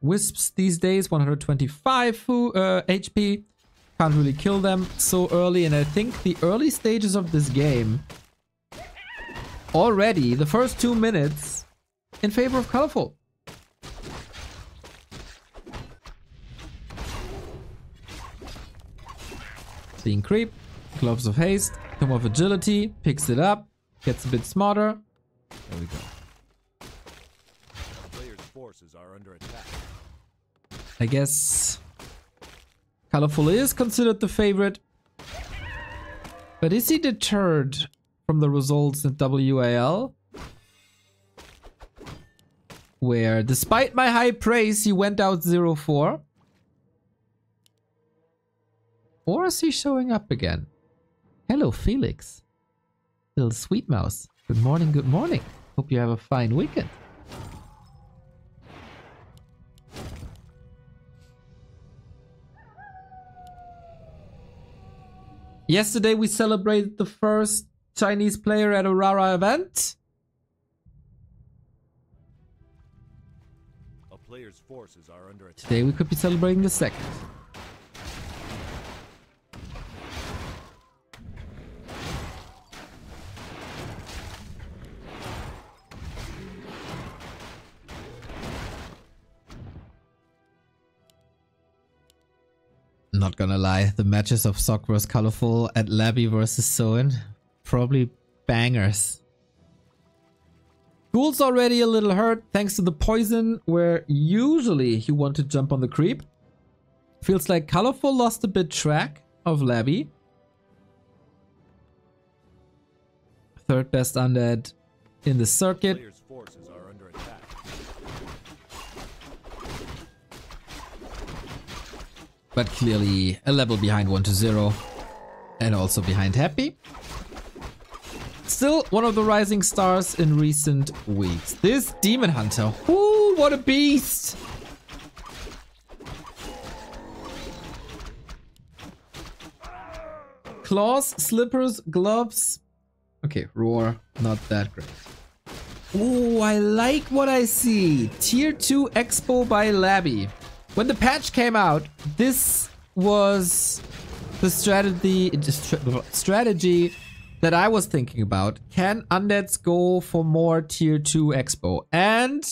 Wisps these days, 125 HP. Can't really kill them so early. And I think the early stages of this game, already, the first 2 minutes, in favor of Colorful. Seeing creep, Gloves of Haste, Tome of Agility, picks it up, gets a bit smarter. There we go. Player's forces are under attack. I guess Colorful is considered the favorite. But is he deterred from the results in WAL? Where, despite my high praise, he went out 0-4. Or is he showing up again? Hello, Felix. Little sweet mouse. Good morning, good morning. Hope you have a fine weekend. Yesterday we celebrated the first Chinese player at a Rara event. A player's forces are under attack. Today we could be celebrating the second. Not gonna lie, the matches of Sock vs Colorful at Labby versus Soin, probably bangers. Ghoul's already a little hurt thanks to the poison, where usually you want to jump on the creep. Feels like Colorful lost a bit track of Labby. Third best undead in the circuit. Player's forces are under attack. But clearly a level behind 1-0 and also behind Happy. Still one of the rising stars in recent weeks. This Demon Hunter. Ooh, what a beast! Claws, slippers, gloves. Okay, roar, not that great. Ooh, I like what I see. Tier 2 Expo by Labby. When the patch came out, this was the strategy that I was thinking about. Can undeads go for more tier 2 expo? And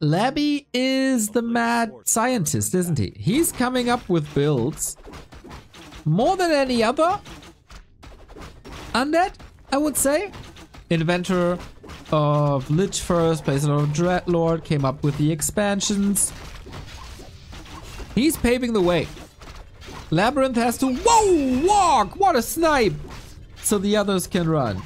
Labby is the mad scientist, isn't he? He's coming up with builds more than any other undead, I would say. Inventor of Lich first, plays a lot of Dreadlord, came up with the expansions. He's paving the way. LabyRinth has to, whoa, walk! What a snipe! So the others can run.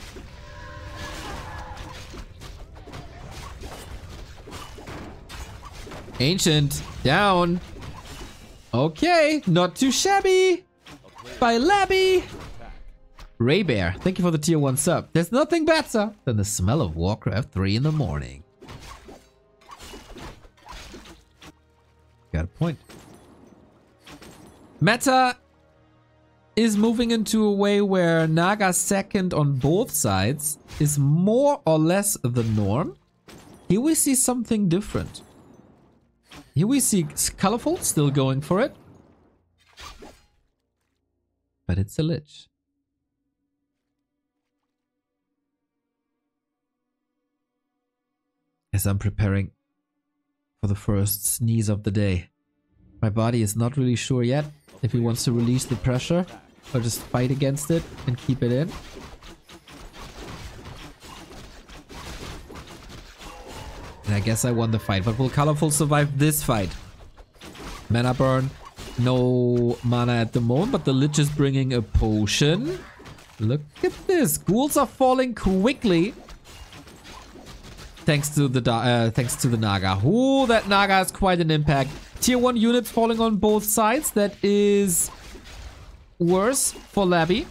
Ancient, down. Okay, not too shabby. By Labby. Ray Bear, thank you for the tier 1 sub. There's nothing better than the smell of Warcraft 3 in the morning. Got a point. Meta is moving into a way where Naga second on both sides is more or less the norm. Here we see something different. Here we see Colorful still going for it. But it's a Lich. As I'm preparing for the first sneeze of the day. My body is not really sure yet if he wants to release the pressure or just fight against it and keep it in. And I guess I won the fight, but will Colorful survive this fight? Mana burn, no mana at the moment, but the Lich is bringing a potion. Look at this, ghouls are falling quickly. Thanks to the Naga. Ooh, that Naga has quite an impact. Tier 1 units falling on both sides. That is worse for Labby.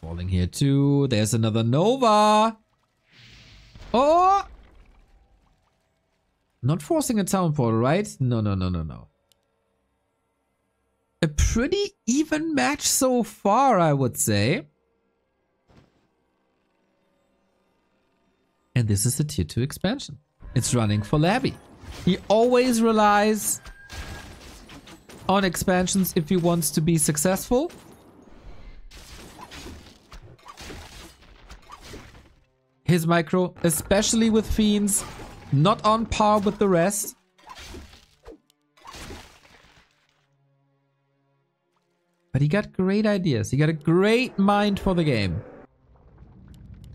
Falling here too. There's another Nova. Oh! Not forcing a town portal, right? No. A pretty even match so far, I would say. And this is the tier 2 expansion. It's running for Labby. He always relies on expansions if he wants to be successful. His micro, especially with Fiends, not on par with the rest. But he got great ideas. He got a great mind for the game.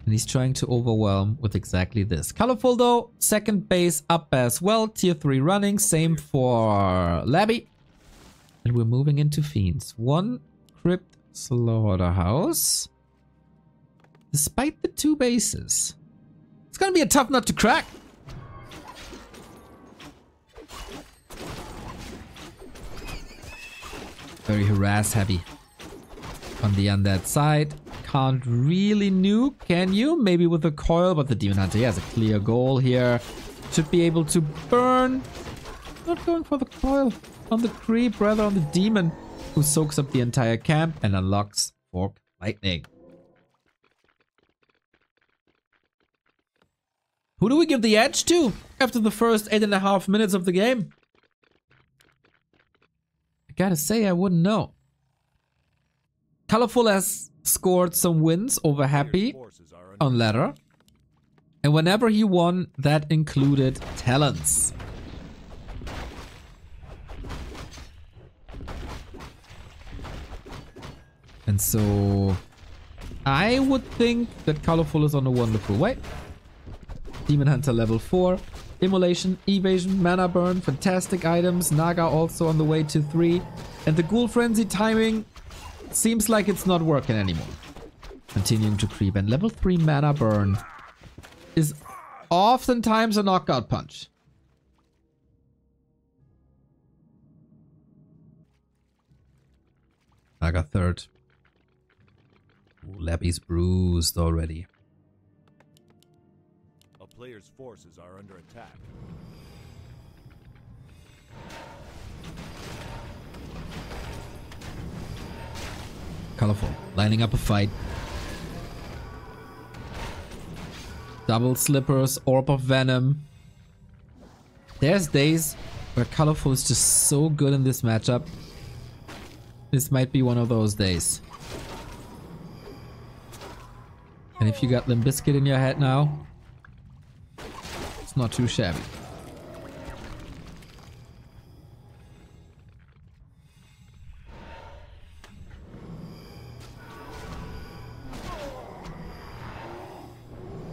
And he's trying to overwhelm with exactly this. Colorful though, second base up as well. Tier 3 running, same for Labby. And we're moving into Fiends. One Crypt Slaughterhouse. Despite the 2 bases. It's gonna be a tough nut to crack. Very harass heavy on the undead side. Can't really nuke, can you? Maybe with a coil, but the Demon Hunter, he has a clear goal here. Should be able to burn. Not going for the coil on the creep, rather on the demon, who soaks up the entire camp and unlocks Fork Lightning. Who do we give the edge to after the first 8.5 minutes of the game? I gotta say, I wouldn't know. Colorful has scored some wins over Happy on ladder. And whenever he won, that included talents. And so I would think that Colorful is on a wonderful way. Demon Hunter level 4. Immolation, Evasion, Mana Burn, fantastic items. Naga also on the way to 3. And the Ghoul Frenzy timing seems like it's not working anymore. Continuing to creep. And level 3 Mana Burn is oftentimes a knockout punch. Naga third. Ooh, Labby's bruised already. Player's forces are under attack. Colorful, lining up a fight. Double slippers, orb of venom. There's days where Colorful is just so good in this matchup. This might be one of those days. And if you got Limp Bizkit in your head now, not too shabby.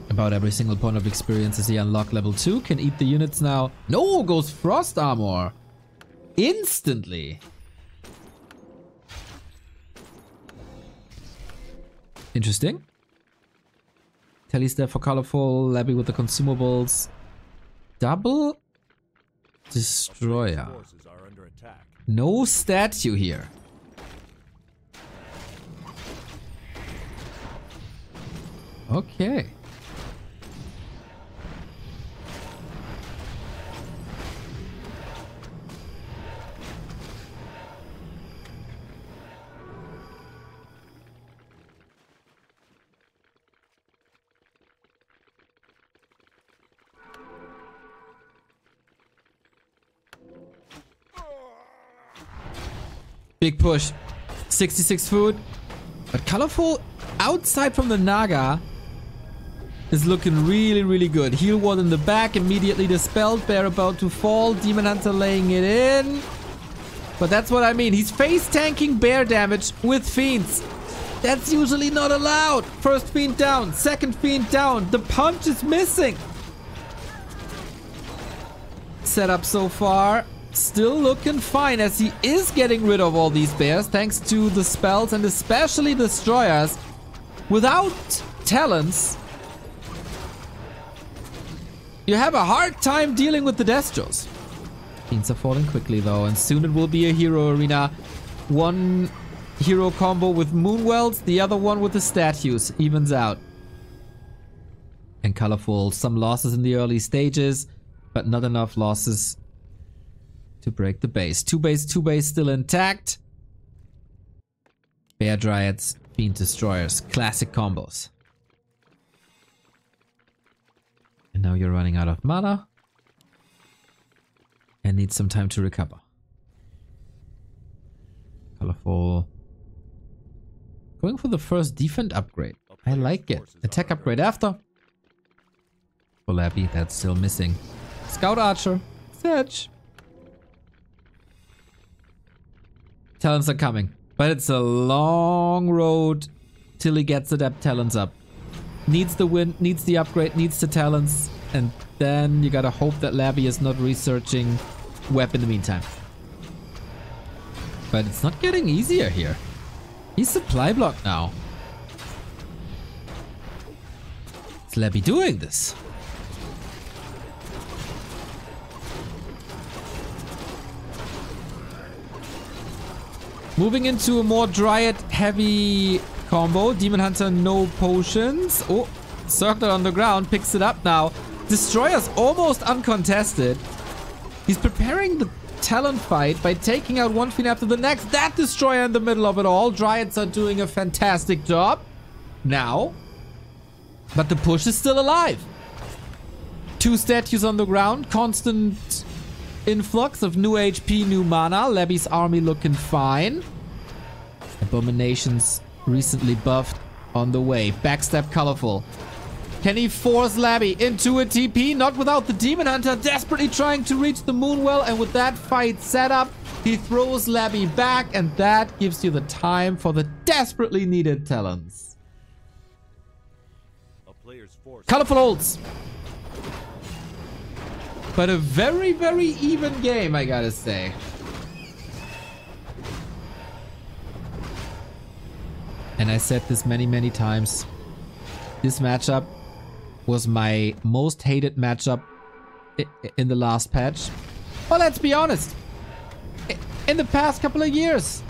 About every single point of experience as he unlocked level 2. Can eat the units now. No, goes Frost Armor. Instantly. Interesting. Telly's there for Colorful. Labby with the consumables. Double Destroyer. No statue here. Okay. Big push. 66 food. But Colorful, outside from the Naga, is looking really, really good. Heal ward in the back, immediately dispelled. Bear about to fall. Demon Hunter laying it in. But that's what I mean. He's face tanking bear damage with Fiends. That's usually not allowed. First Fiend down. Second Fiend down. The punch is missing. Setup so far. Still looking fine as he is getting rid of all these bears thanks to the spells and especially destroyers. Without talents, you have a hard time dealing with the Destros. Fiends are falling quickly though, and soon it will be a hero arena. One hero combo with Moonwells, the other one with the statues. Evens out. And Colorful, some losses in the early stages, but not enough losses to break the base. Two base still intact. Bear Dryads, Fiend Destroyers. Classic combos. And now you're running out of mana. And need some time to recover. Colorful. Going for the first defense upgrade. I like it. Attack upgrade after. For Labby, that's still missing. Scout Archer. Sedge. Talents are coming. But it's a long road till he gets the Adept Talents up. Needs the win, needs the upgrade, needs the talents. And then you gotta hope that Labby is not researching web in the meantime. But it's not getting easier here. He's supply block now. Is Labby doing this? Moving into a more Dryad heavy combo. Demon Hunter, no potions. Oh, circled on the ground, picks it up now. Destroyer's almost uncontested. He's preparing the talent fight by taking out one fiend after the next. That Destroyer in the middle of it all. Dryads are doing a fantastic job now. But the push is still alive. 2 statues on the ground. Constant influx of new HP, new mana. Labby's army looking fine. Abominations recently buffed on the way. Backstab colorful. Can he force Labby into a TP? Not without the Demon Hunter desperately trying to reach the Moonwell. And with that fight set up, he throws Labby back. And that gives you the time for the desperately needed talents. Colorful ults. But a very, very even game, I gotta say. And I said this many, many times. This matchup was my most hated matchup in the last patch. Well, let's be honest. In the past couple of years.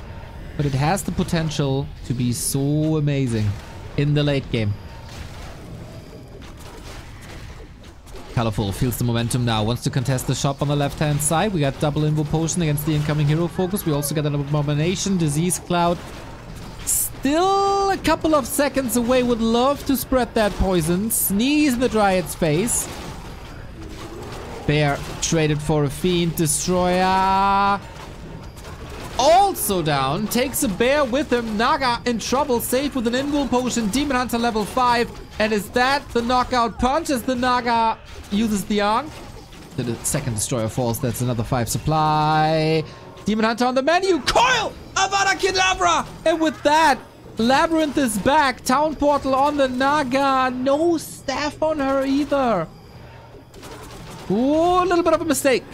But it has the potential to be so amazing in the late game. Colorful feels the momentum now. Wants to contest the shop on the left-hand side. We got double Invo Potion against the incoming hero focus. We also got an Abomination, Disease Cloud. Still a couple of seconds away. Would love to spread that poison. Sneeze in the Dryad's face. Bear traded for a Fiend. Destroyer also down. Takes a Bear with him. Naga in trouble. Safe with an Invul Potion. Demon Hunter level 5. And is that the knockout punch as the Naga uses the Ankh? The second Destroyer falls. That's another 5 supply. Demon Hunter on the menu. Coil! Avada Kedavra! And with that, LabyRinth is back. Town Portal on the Naga. No staff on her either. Ooh, a little bit of a mistake.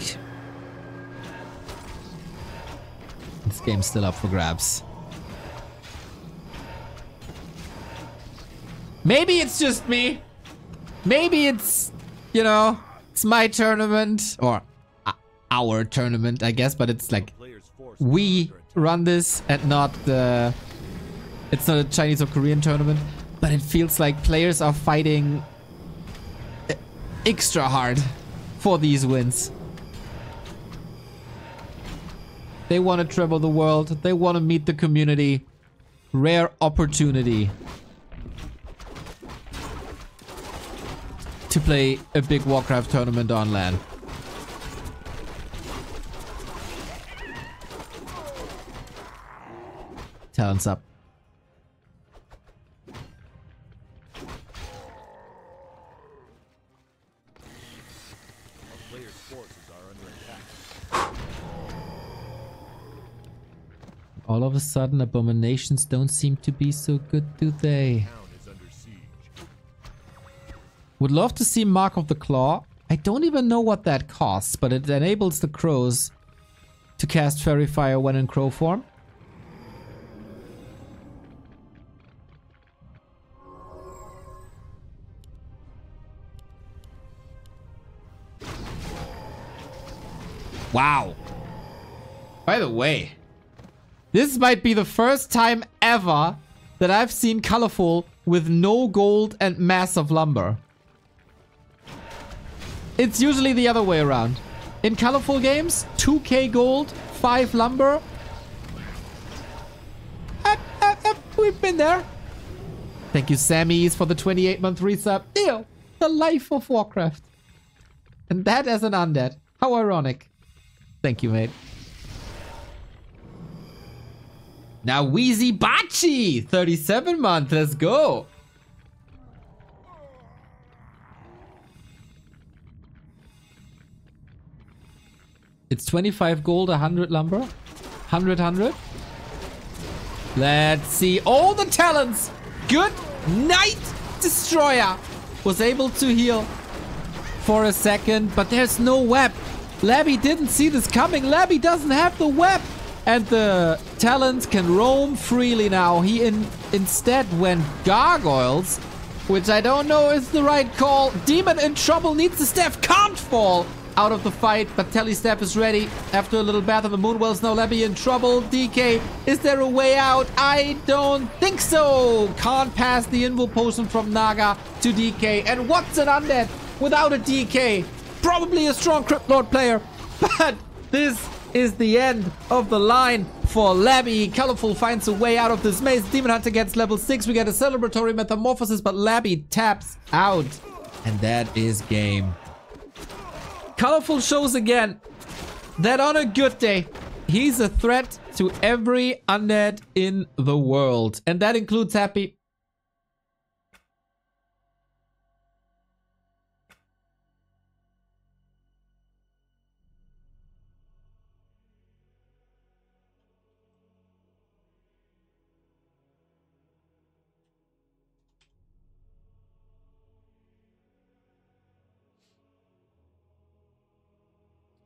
This game's still up for grabs. Maybe it's just me. Maybe it's, you know, it's my tournament. Or our tournament, I guess. But it's like, we run this and not the... It's not a Chinese or Korean tournament. But it feels like players are fighting extra hard for these wins. They want to travel the world. They want to meet the community. Rare opportunity to play a big Warcraft tournament on LAN. Talents up. All of a sudden, abominations don't seem to be so good, do they? Would love to see Mark of the Claw. I don't even know what that costs, but it enables the crows to cast Fairy Fire when in crow form. Wow. By the way, this might be the first time ever that I've seen colorful with no gold and massive lumber. It's usually the other way around. In colorful games, 2k gold, 5 lumber. We've been there. Thank you, Sammy's, for the 28-month resub. Ew. The life of Warcraft. And that as an undead. How ironic. Thank you, mate. Now Wheezy Bachi! 37 month, let's go! It's 25 gold, 100 lumber. 100. Let's see. All the talents! Good night, Destroyer! Was able to heal for a second, but there's no web. Labby didn't see this coming. Labby doesn't have the web. And the talents can roam freely now. He instead went Gargoyles, which I don't know is the right call. Demon in trouble, needs the staff, can't fall out of the fight, but Telly staff is ready. After a little bath of the Moonwells, now Labby in trouble. DK, is there a way out? I don't think so. Can't pass the Invul Potion from Naga to DK. And what's an undead without a DK? Probably a strong Crypt Lord player, but this is the end of the line for Labby. Colorful finds a way out of this maze. Demon Hunter gets level 6. We get a celebratory metamorphosis, but Labby taps out. And that is game. Colorful shows again that on a good day, he's a threat to every undead in the world. And that includes Happy.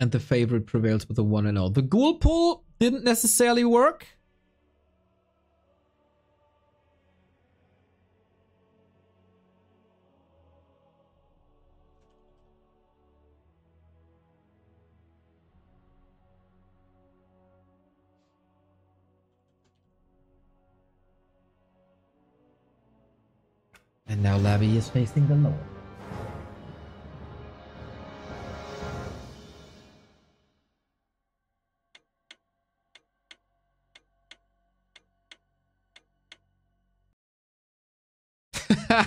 And the favorite prevails with the 1-0. The ghoul pull didn't necessarily work. And now Labby is facing the Lord.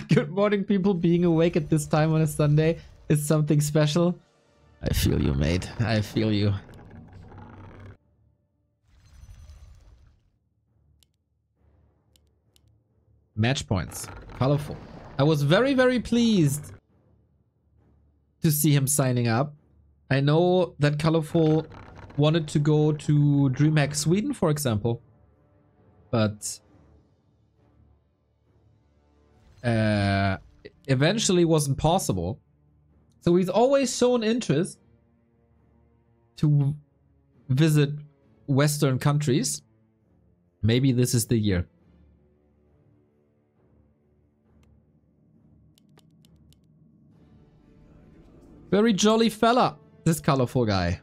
Good morning, people. Being awake at this time on a Sunday is something special. I feel you, mate. I feel you. Match points. Colorful. I was very, very pleased to see him signing up. I know that Colorful wanted to go to DreamHack Sweden, for example. But eventually wasn't possible. So he's always shown interest to visit Western countries. Maybe this is the year. Very jolly fella, this Colorful guy.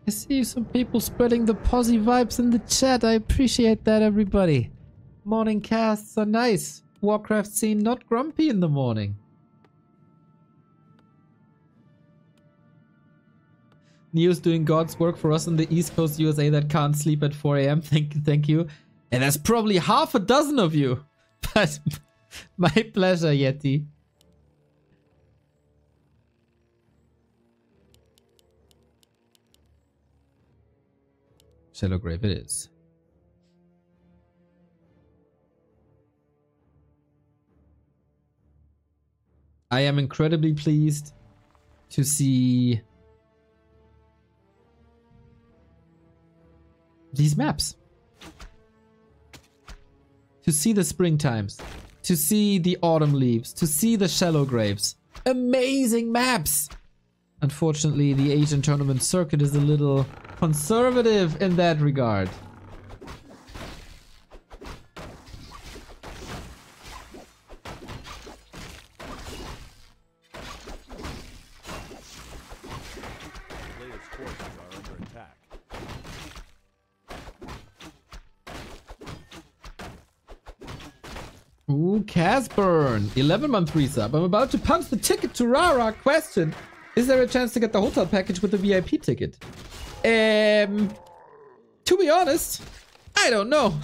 I see some people spreading the posy vibes in the chat. I appreciate that, everybody. Morning casts are nice. Warcraft scene not grumpy in the morning. Neo's doing God's work for us in the East Coast USA that can't sleep at 4 AM. Thank you. And there's probably half a dozen of you. But my pleasure, Yeti. Shallow Grave it is. I am incredibly pleased to see these maps. To see the spring times. To see the autumn leaves. To see the shallow graves. Amazing maps! Unfortunately, the Asian tournament circuit is a little conservative in that regard. Players' forces are under attack. Ooh, Casburn. 11-month resub. I'm about to punch the ticket to Rara. Question. Is there a chance to get the hotel package with the VIP ticket? To be honest, I don't know.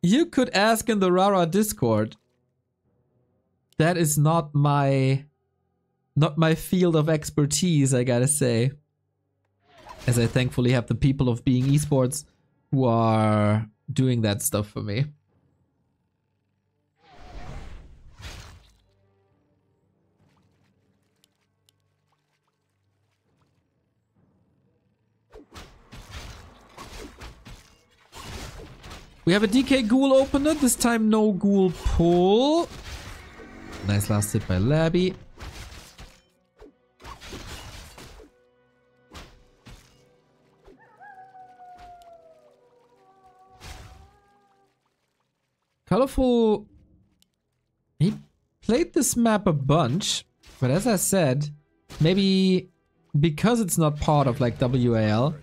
You could ask in the Rara Discord. That is not my field of expertise, I gotta say. As I thankfully have the people of Being Esports who are doing that stuff for me. We have a DK Ghoul opener, this time no Ghoul pull. Nice last hit by Labby. Colorful, he played this map a bunch, but as I said, maybe because it's not part of like WAL,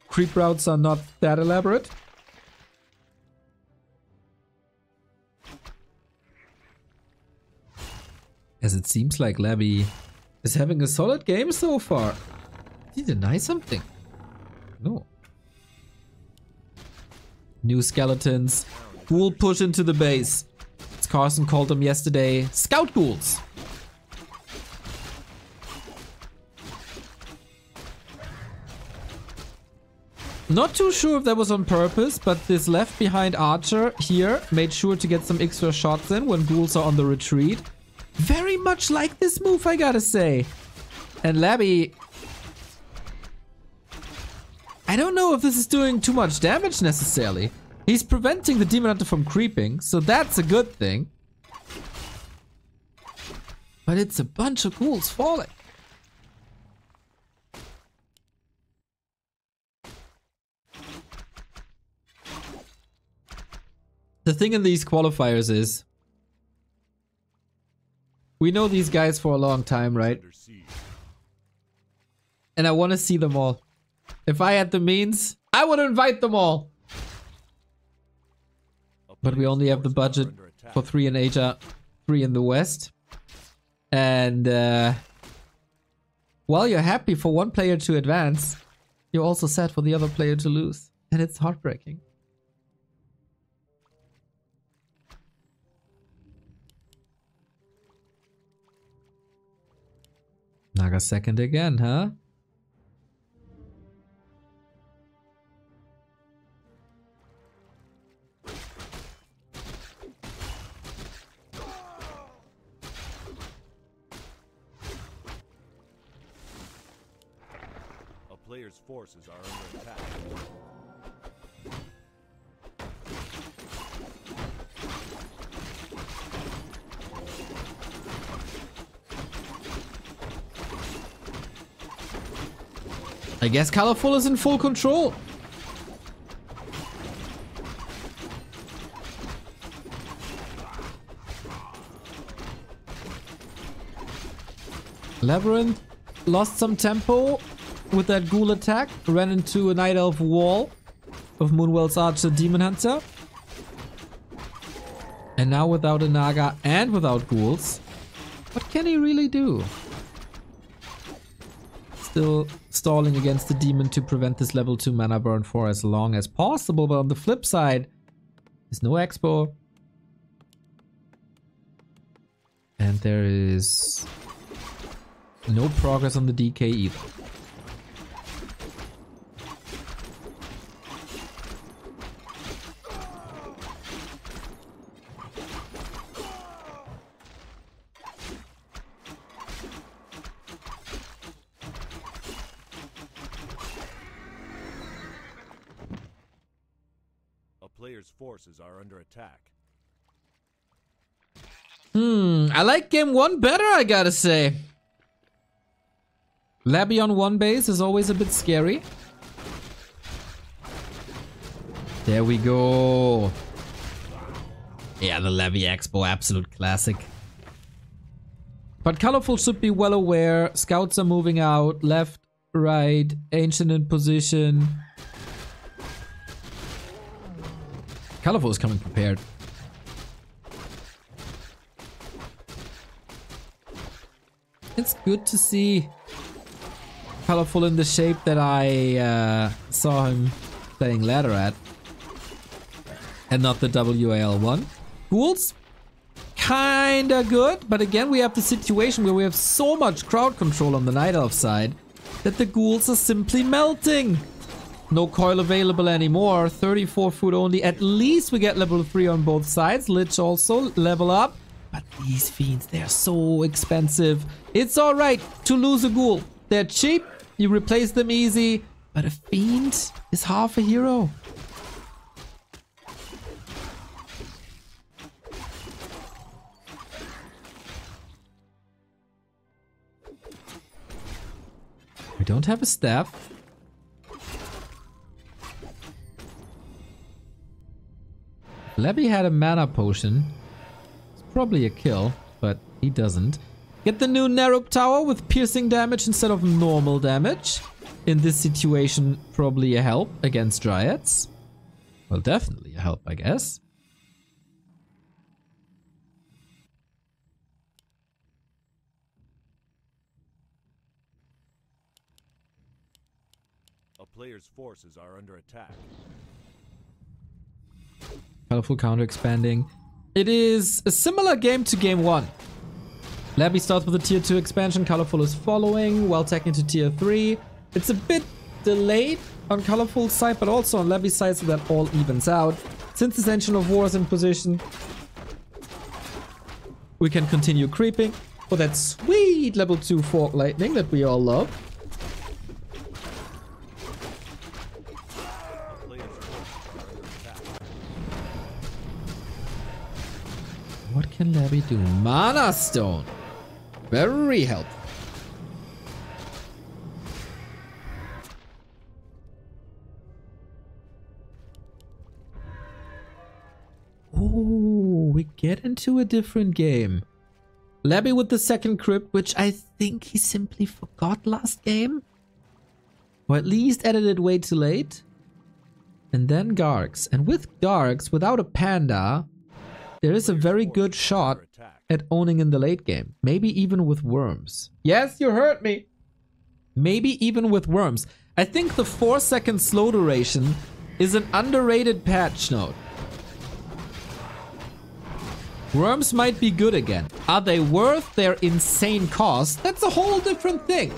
creep routes are not that elaborate. As it seems like Labby is having a solid game so far. Did he deny something? No. New skeletons. Ghoul push into the base. As Carson called them yesterday, Scout Ghouls. Not too sure if that was on purpose, but this left behind archer here made sure to get some extra shots in when ghouls are on the retreat. Very much like this move, I gotta say. And Labby, I don't know if this is doing too much damage necessarily. He's preventing the Demon Hunter from creeping, so that's a good thing. But it's a bunch of ghouls falling. The thing in these qualifiers is, we know these guys for a long time, right? And I want to see them all. If I had the means, I would invite them all. But we only have the budget for 3 in Asia, 3 in the West. And while you're happy for one player to advance, you're also sad for the other player to lose. And it's heartbreaking. Naga second again, huh? A player's forces are under attack. I guess Colorful is in full control. LabyRinth lost some tempo with that ghoul attack. Ran into a Night Elf wall of Moonwell's Archer Demon Hunter. And now without a Naga and without ghouls, what can he really do? Still stalling against the demon to prevent this level 2 mana burn for as long as possible, but on the flip side, there's no expo. And there is no progress on the DK either. Player's forces are under attack. I like game 1 better, I gotta say. Labby on 1 base is always a bit scary. There we go. Yeah, the Labby Expo, absolute classic. But Colorful should be well aware. Scouts are moving out. Left, right, Ancient in position. Colorful is coming prepared. It's good to see. Colorful in the shape that I saw him playing ladder at. And not the WAL one. Ghouls, kinda good. But again, we have the situation where we have so much crowd control on the Night Elf side that the ghouls are simply melting. No coil available anymore. 34 food only. At least we get level 3 on both sides. Lich also level up. But these fiends, they're so expensive. It's alright to lose a ghoul. They're cheap. You replace them easy. But a fiend is half a hero. We don't have a staff. Labby had a mana potion. It's probably a kill, but he doesn't. Get the new Naruk Tower with piercing damage instead of normal damage. In this situation, probably a help against Dryads. Well, definitely a help, I guess. A player's forces are under attack. Colorful counter expanding. It is a similar game to game 1. Labby starts with a tier 2 expansion. Colorful is following, while taking to tier 3. It's a bit delayed on Colorful's side, but also on Labby's side, so that all evens out. Since this Engine of War is in position, we can continue creeping for that sweet level 2 Fork Lightning that we all love. What can Labby do? Mana Stone! Very helpful. Oh, we get into a different game. Labby with the second crypt, which I think he simply forgot last game. Or at least added it way too late. And then Gargs. And with Gargs, without a panda, there is a very good shot at owning in the late game. Maybe even with worms. Yes, you heard me. Maybe even with worms. I think the 4-second slow duration is an underrated patch note. Worms might be good again. Are they worth their insane cost? That's a whole different thing.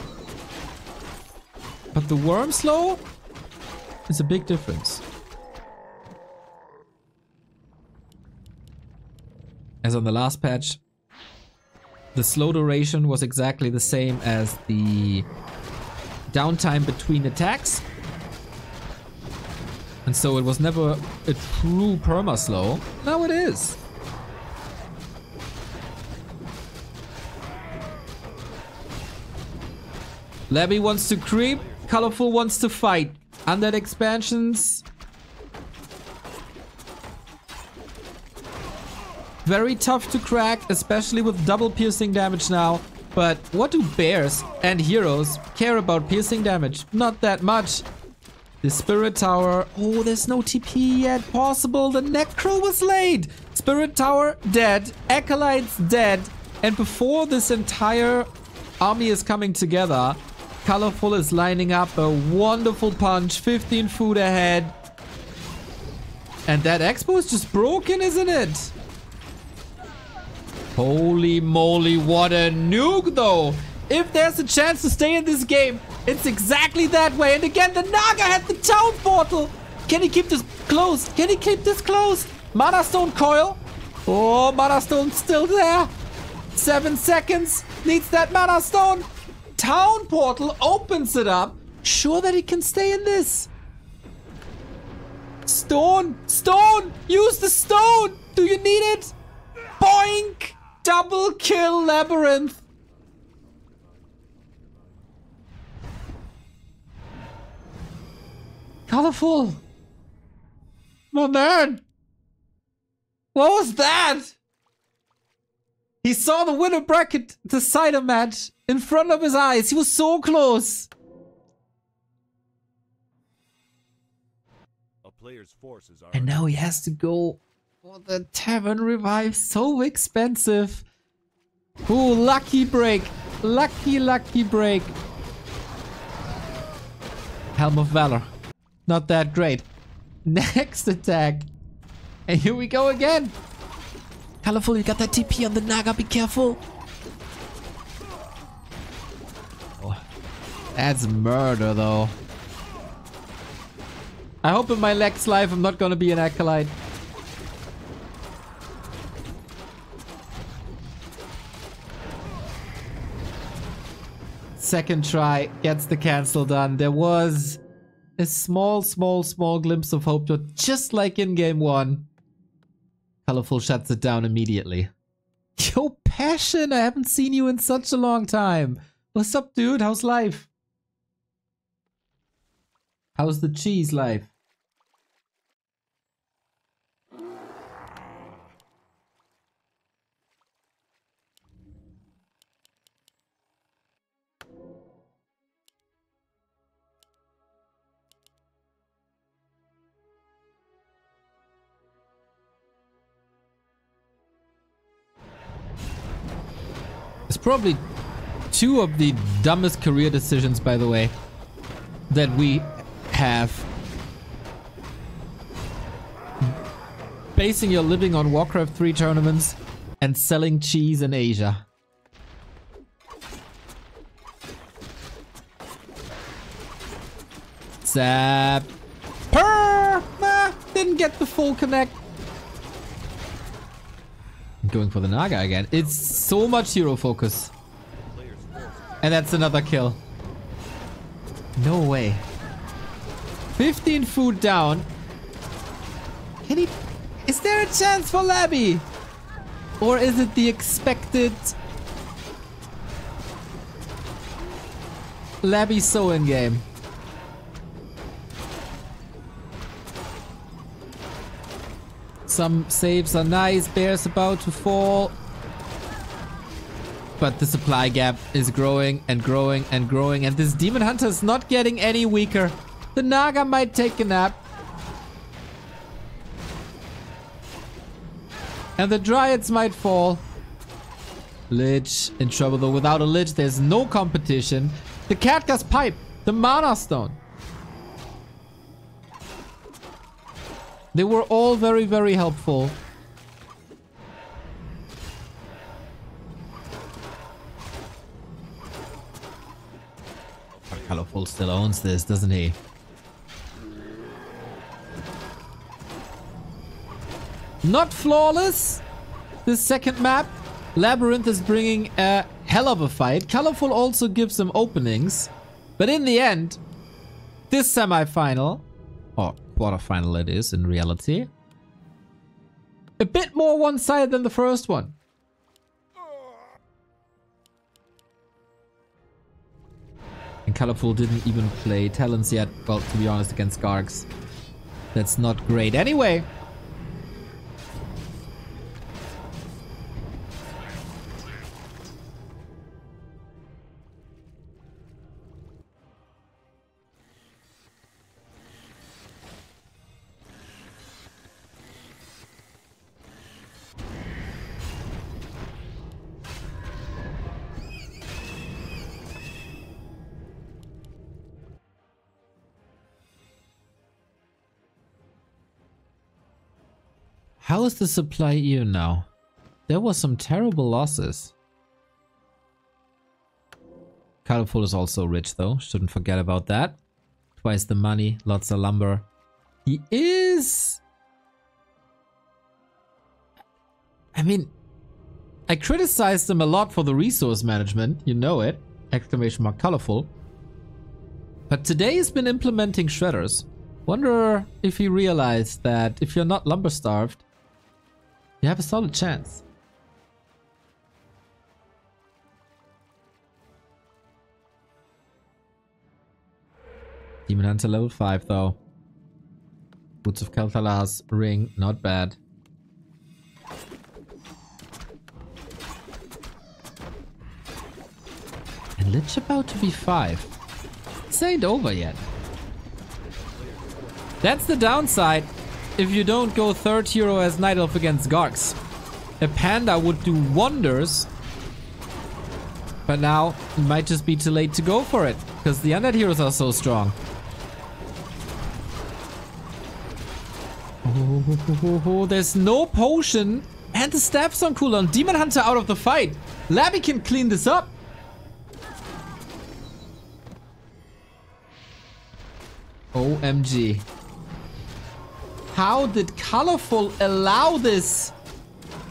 But the worm slow is a big difference. As on the last patch, the slow duration was exactly the same as the downtime between attacks. And so it was never a true perma slow. Now it is. Labby wants to creep, Colorful wants to fight. Undead expansions. Very tough to crack, especially with double piercing damage now. But what do bears and heroes care about piercing damage? Not that much. The Spirit Tower. Oh, there's no TP yet possible. The Necro was laid. Spirit Tower dead. Acolytes dead. And before this entire army is coming together, Colorful is lining up a wonderful punch. 15 food ahead. And that expo is just broken, isn't it? Holy moly, what a nuke though. If there's a chance to stay in this game, it's exactly that way. And again, the Naga had the town portal. Can he keep this closed? Can he keep this closed? Mana Stone coil. Oh, Mana Stone's still there. 7 seconds. Needs that Mana Stone. Town portal opens it up. Sure that he can stay in this. Stone. Stone. Use the stone. Do you need it? Boink. Double kill LabyRinth. Colorful. My man. What was that? He saw the winner bracket decider match in front of his eyes. He was so close. A player's forces are And now he has to go for the Tavern Revive. So expensive. Ooh, lucky break. Lucky break. Helm of Valor. Not that great. Next attack. And here we go again. Colorful, you got that TP on the Naga. Be careful. Oh, that's murder, though. I hope in my next life I'm not gonna be an Acolyte. Second try gets the cancel done. There was a small glimpse of hope, but just like in game 1, Colorful shuts it down immediately. Yo, Passion, I haven't seen you in such a long time. What's up, dude? How's life? How's the cheese life? It's probably 2 of the dumbest career decisions, by the way, that we have. Basing your living on Warcraft 3 tournaments and selling cheese in Asia. Zap. Purr! Didn't get the full connect. Going for the Naga again. It's so much hero focus. And that's another kill. No way. 15 food down. Can he... Is there a chance for Labby? Or is it the expected... Labby Soin game? Some saves are nice. Bear's about to fall. But the supply gap is growing and growing and growing. And this Demon Hunter is not getting any weaker. The Naga might take a nap. And the Dryads might fall. Lich in trouble though. Without a Lich, there's no competition. The Catgas Pipe. The Mana Stone. They were all very, very helpful. Colorful still owns this, doesn't he? Not flawless. This second map. LabyRinth is bringing a hell of a fight. Colorful also gives them openings. But in the end, this semi-final, or quarterfinal it is in reality, a bit more one-sided than the first one. And Colorful didn't even play Talons yet. Well, to be honest, against Gargs. That's not great. Anyway. How is the supply even now? There was some terrible losses. Colorful is also rich though. Shouldn't forget about that. Twice the money, lots of lumber. He is... I mean, I criticized him a lot for the resource management. You know it. Exclamation mark Colorful. But today he's been implementing shredders. Wonder if he realized that if you're not lumber starved, you have a solid chance. Demon Hunter level 5 though. Boots of Kel'Thalas, ring, not bad. And Lich about to be 5. This ain't over yet. That's the downside. If you don't go third hero as Night Elf against Gargs. A Panda would do wonders. But now, it might just be too late to go for it. Because the undead heroes are so strong. Oh, there's no potion. And the staff's on cooldown. Demon Hunter out of the fight. Labby can clean this up. OMG. How did Colorful allow this?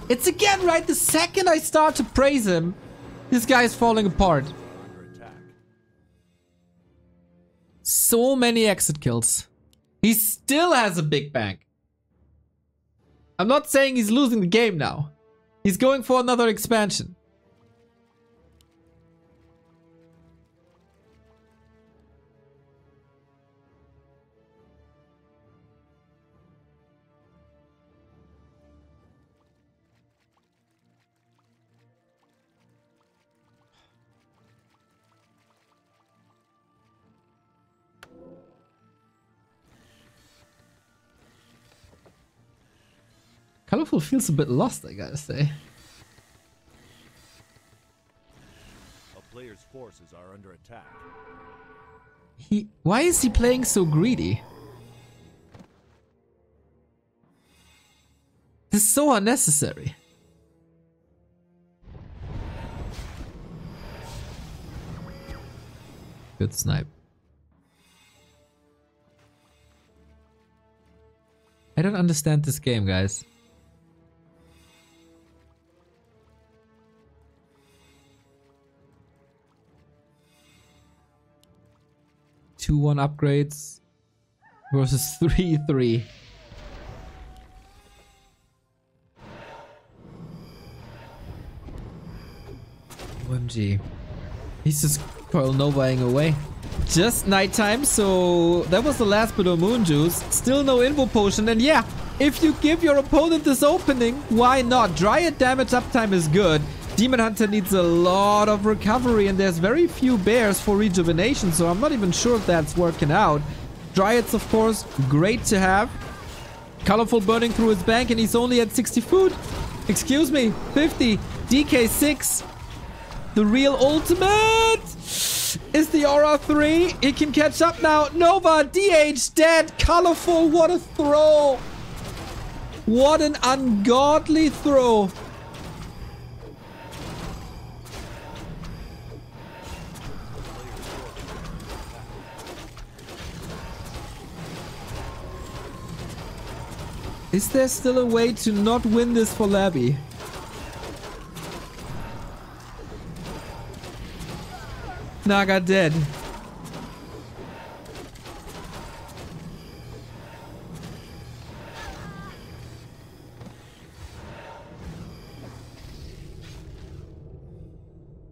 It's again right the second I start to praise him. This guy is falling apart. So many exit kills. He still has a big bank. I'm not saying he's losing the game now. He's going for another expansion. Colorful feels a bit lost, I gotta say. A player's forces are under attack. Why is he playing so greedy? This is so unnecessary. Good snipe. I don't understand this game, guys. 2-1 upgrades versus 3-3. OMG. He's just Coil Novaing away. Just nighttime, so that was the last bit of Moon Juice. Still no Invo Potion, and yeah, if you give your opponent this opening, why not? Dryad damage uptime is good. Demon Hunter needs a lot of recovery, and there's very few bears for rejuvenation, so I'm not even sure if that's working out. Dryads, of course, great to have. Colorful burning through his bank, and he's only at 60 food. Excuse me, 50. DK6. The real ultimate is the Aura 3. He can catch up now. Nova, DH, dead. Colorful, what a throw. What an ungodly throw. Is there still a way to not win this for Labby? Naga dead.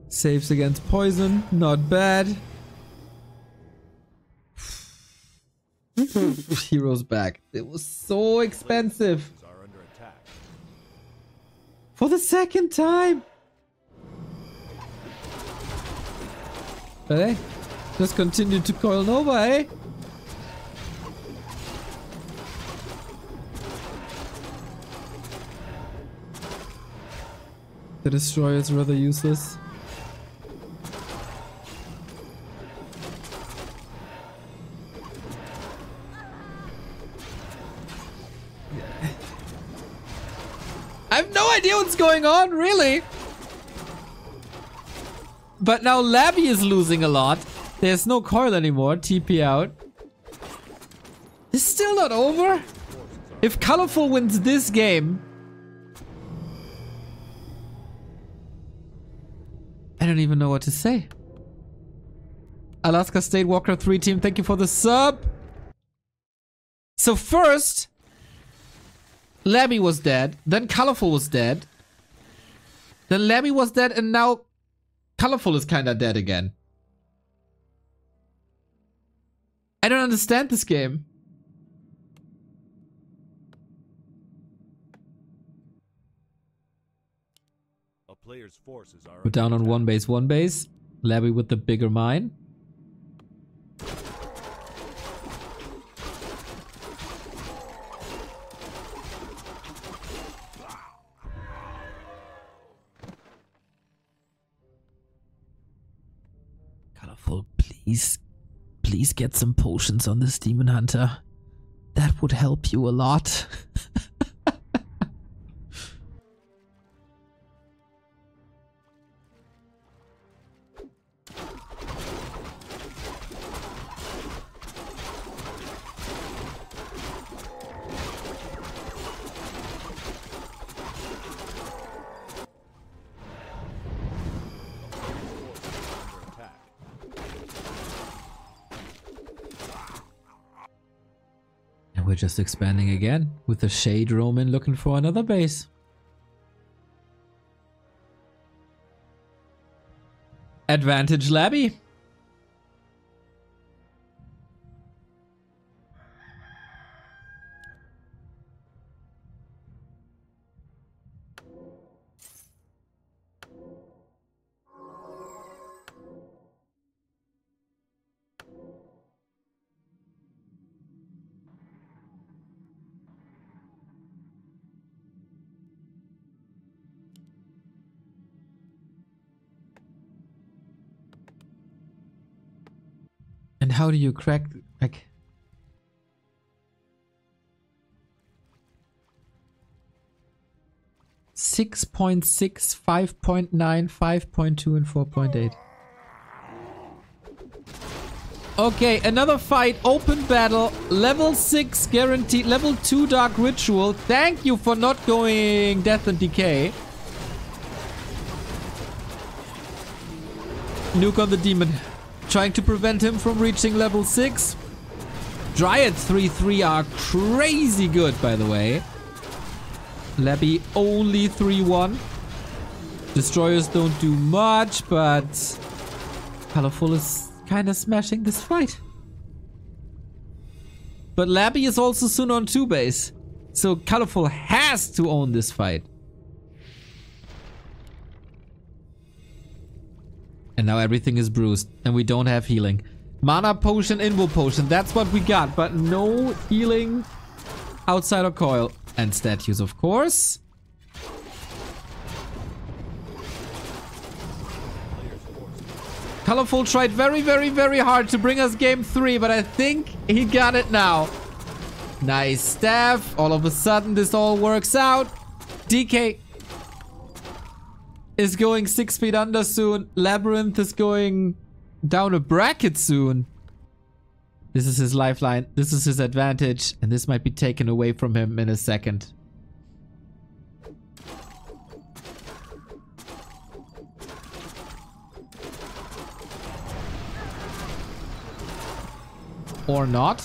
Saves against poison, not bad. Heroes back. It was so expensive. For the second time. But hey, just continue to coil Nova, eh? The destroyer is rather useless. I have no idea what's going on, really. But now Labby is losing a lot. There's no coil anymore. TP out. It's still not over. If Colorful wins this game, I don't even know what to say. Alaska State Warcraft 3 team, thank you for the sub. So first, Labby was dead. Then Colorful was dead. Then Labby was dead, and now Colorful is kinda dead again. I don't understand this game. A player's forces are We're down on one base. Labby with the bigger mine. Colorful, please get some potions on this Demon Hunter. That would help you a lot. We're just expanding again with the Shade Roman looking for another base. Advantage Labby. And how do you crack, like... Six 6.6, 5.9, 5.2 and 4.8. Okay, another fight, open battle, level 6 guaranteed, level 2 Dark Ritual. Thank you for not going Death and Decay. Nuke on the demon. Trying to prevent him from reaching level 6. Dryad 3-3 are crazy good, by the way. Labby only 3-1. Destroyers don't do much, but Colorful is kind of smashing this fight. But Labby is also soon on 2 base. So Colorful has to own this fight. And now everything is bruised. And we don't have healing. Mana potion, Invo potion. That's what we got. But no healing outside of coil. And statues, of course. Colorful tried very hard to bring us game 3. But I think he got it now. Nice staff. All of a sudden this all works out. DK is going 6 feet under soon. LabyRinth is going down a bracket soon. This is his lifeline. This is his advantage. And this might be taken away from him in a second. Or not.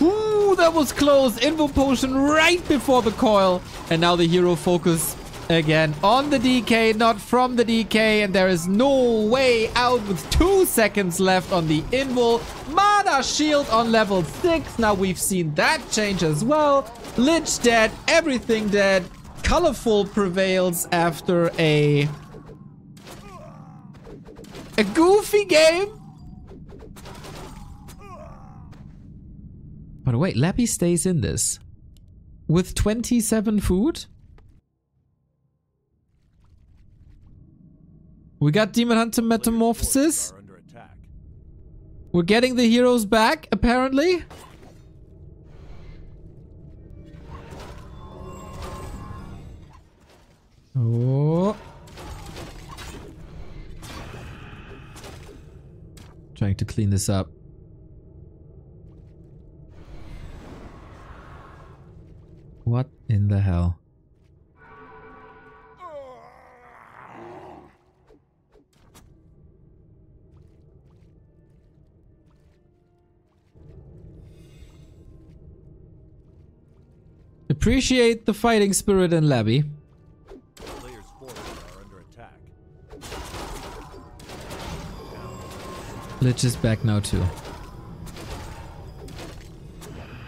Ooh, that was close. Invo potion right before the coil. And now the hero focus again on the DK, not from the DK. And there is no way out with 2 seconds left on the Invo. Mana shield on level 6. Now we've seen that change as well. Lich dead. Everything dead. Colorful prevails after a goofy game. But wait, Labby stays in this. With 27 food? We got Demon Hunter Metamorphosis. We're getting the heroes back, apparently. Oh. Trying to clean this up. What in the hell? Appreciate the fighting spirit in Labby. Players' forces are under attack. Lich is back now too.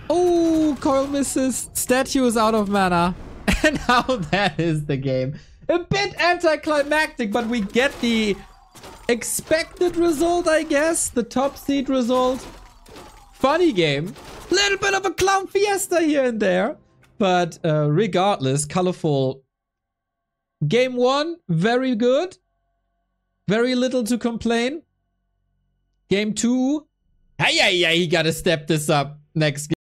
Oh, coil misses. Statue is out of mana. And now that is the game. A bit anticlimactic, but we get the expected result, I guess. The top seed result. Funny game. Little bit of a clown fiesta here and there. But regardless, Colorful. Game 1, very good. Very little to complain. Game 2 Hey, yeah, he gotta step this up next game.